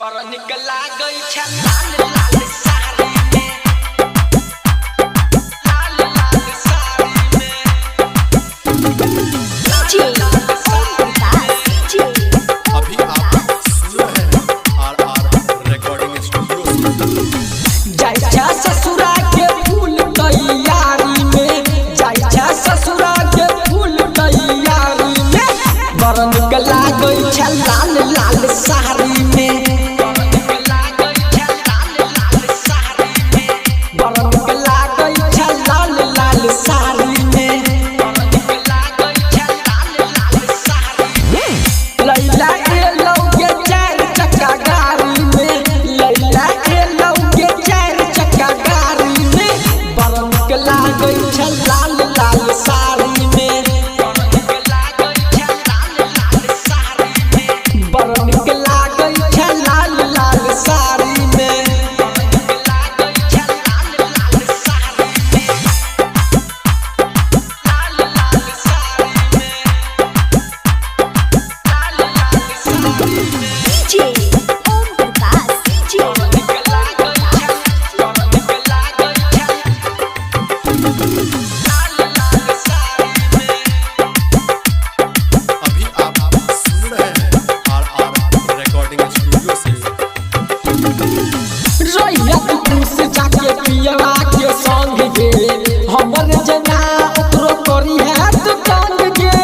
और निकला गई लाल लाल साड़ी में, लाल लाल साड़ी में। अभी आप सुन रहे हैं RR रिकॉर्डिंग स्टूडियो। जाइछा ससुरा के फूल तैयारी में, जाइछा ससुरा के फूल तैयारी में। बड़ निकला गई लाल लाल साड़ी में, हमर जना उतरो करी है तो टांग गे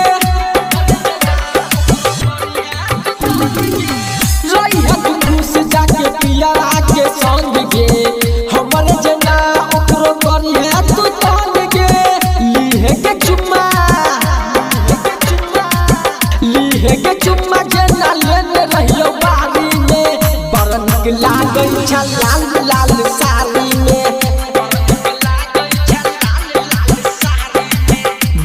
रहिया तू खुश जाके पिया के संग गे। हमर जना उतरो करी है तो टांग गे। लीहे के चुम्मा जना लेने रहियो बारी में। बड़ निक लागै छ लाल लाल साड़ी में,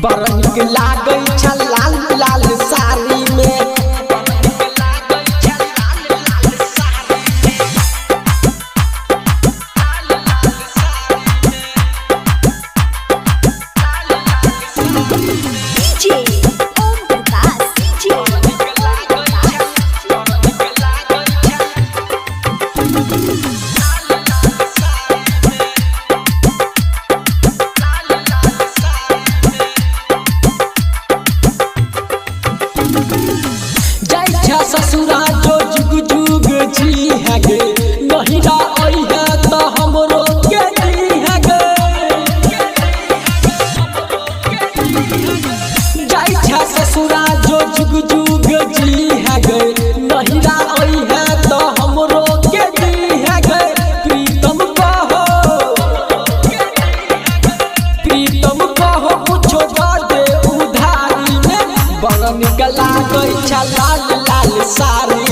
बड़ निक लागै छ लाल लाल साड़ी में। ससुरा जो जुग जुग जी है गे, नहिरा आई है तो हमरो के जी है गे। जाइछा ससुरा जो जुग जुग जी है गे, नहिरा आई है तो हमरो के जी है गे। प्रीतम कहो कुछो दे उधारी में। बड़ निक लागै छ लाल लाल साड़ी